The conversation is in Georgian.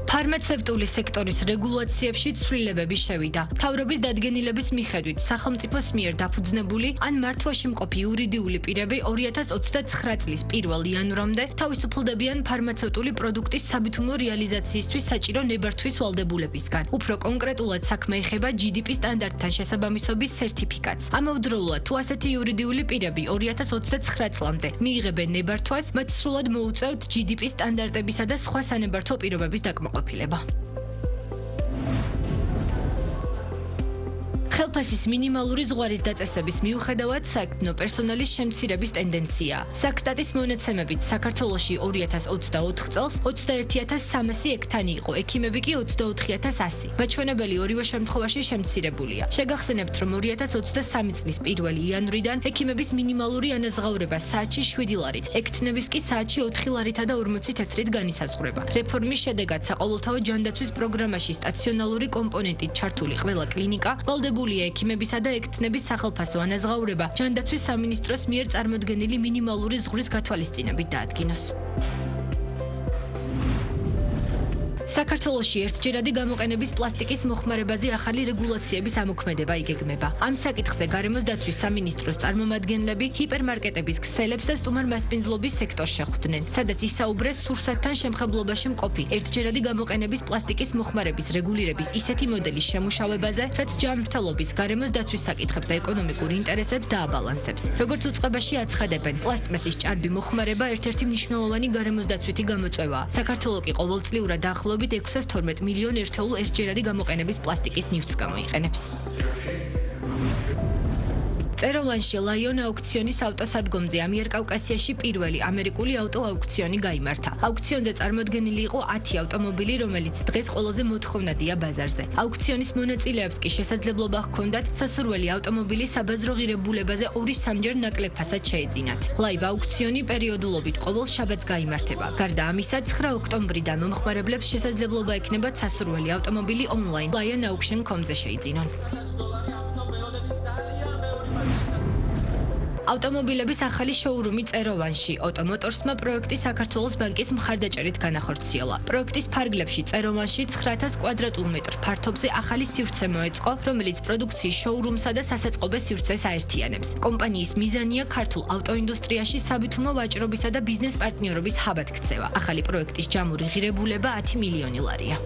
ფარმაცევტული სექტორის რეგულაციებში ცვლილებები შევიდა. თავრობის დადგენილების მიხედვით, სახელმწიფოს მიერ დაფუძნებული ან მართვაში მყოფი იურიდიული პირები 2029 წლის 1 იანვრამდე თავისუფლდებიან ფარმაცევტული პროდუქტის საბითუმლო რეალიზაციისთვის საჭირო ნებართვის ვალდებულებისგან. უფრო კონკრეტულად საქმე ეხება GDP სტანდარტთან შესაბამისობის სერტიფიკატს. ამავდროულად, თუ ასეთი იურიდიული პირები 2029 წლამდე მიიღებენ ნებართვას, მათ სრულად მოუწევთ GDP სტანდარტებისა და სხვა სანებართვო პირობების დაკმაყოფილება. ხელფასის მინიმალური ზღვარის დაწესების მიუხედავად საქმნო პერსონალის შემცირების ტენდენციაა. საქსტატის მონაცემებით საქართველოში 2024 წელს 21300 ექთანი იყო, ექიმები კი 24100. მაჩვენებელი ორივე შემთხვევაში შემცირებულია. შეგახსენებთ, რომ 2023 წლის 1 იანვრიდან ექიმების მინიმალური ანაზღაურება საათში 7 ლარით, ექთნების კი საათში 4 ლარითა და 40 თეთრით განისაზღვრება. რეფორმის შედეგად საყოველთაო ჯანდაცვის პროგრამაში სტაციონალური კომპონენტით ჩართული ყველა კლინიკა ვალდებულია ექიმებისა და ექთნების სახელფასო ანაზღაურება ჯანდაცვის სამინისტროს მიერ წარმოდგენილი მინიმალური ზღვრის გათვალისწინებით დაადგინოს. საქართველოში ერთჯერადი გამოყენების პლასტიკის მოხმარებაზე ახალი რეგულაციების ამოქმედება იგეგმება. ამ საკითხზე გარემოს დაცვის სამინისტროს წარმომადგენლები ჰიპერმარკეტების ქსელებს და სტუმარ მასპინძლობის სექტორს შეხვდნენ, სადაც ისაუბრეს სურსათთან შემხებლობაში მყოფი ერთჯერადი გამოყენების პლასტიკის მოხმარების რეგულირების ისეთი მოდელის შემუშავებაზე, რაც ჯანმრთელობის, გარემოს დაცვის საკითხებს და ეკონომიკურ ინტერესებს დააბალანსებს. როგორც უწყებაში აცხადებენ, პლასტმასის ჭარბი მოხმარება ერთ-ერთი მნიშვნელოვანი გარემოს დაცვითი გამოწვევაა. საქართველო კი ყოველწლიურად დაახლოებით 612 მილიონ ერთეულ ერთჯერადი გამოყენების პლასტიკის ნივთს გამოიყენებს. წეროვანში ლაიონ აუქციონის ავტოსადგომზე ამიერკავკასიაში პირველი ამერიკული ავტო აუქციონი გაიმართა. აუქციონზე წარმოდგენილი იყო 10 ავტომობილი, რომელიც დღეს ყველაზე მოთხოვნადია ბაზარზე. აუქციონის მონაწილეებს კი შესაძლებლობა ჰქონდათ სასურველი ავტომობილის საბაზრო ღირებულებაზე 2-3ჯერ ნაკლებ ფასად შეეძინათ. ლაივ აუქციონი პერიოდულობით ყოველ შაბათს გაიმართება. გარდა ამისა, 9 ოქტომბრიდან მომხმარებლებს შესაძლებლობა ექნებათ სასურველი ავტომობილი ონლაინ lionauction.com-ზე შეიძინონ. ავტომობილების ახალი შოურუმი წეროვანში ოტომოტორსმა პროექტი საქართველოს ბანკის მხარდაჭერით განახორციელა. პროექტის ფარგლებში წეროვანში 9000 კვადრატულ მეტრ ფართობზე ახალი სივრცე მოეწყო, რომელიც პროდუქციის შოურუმსა და სასაწყობე სივრცეს აერთიანებს. კომპანიის მიზანია ქართულ ავტოინდუსტრიაში საბითუმლო ვაჭრობისა და ბიზნეს პარტნიორობის ჰაბად ქცევა. ახალი პროექტის ჯამური ღირებულება 10 მილიონი ლარია.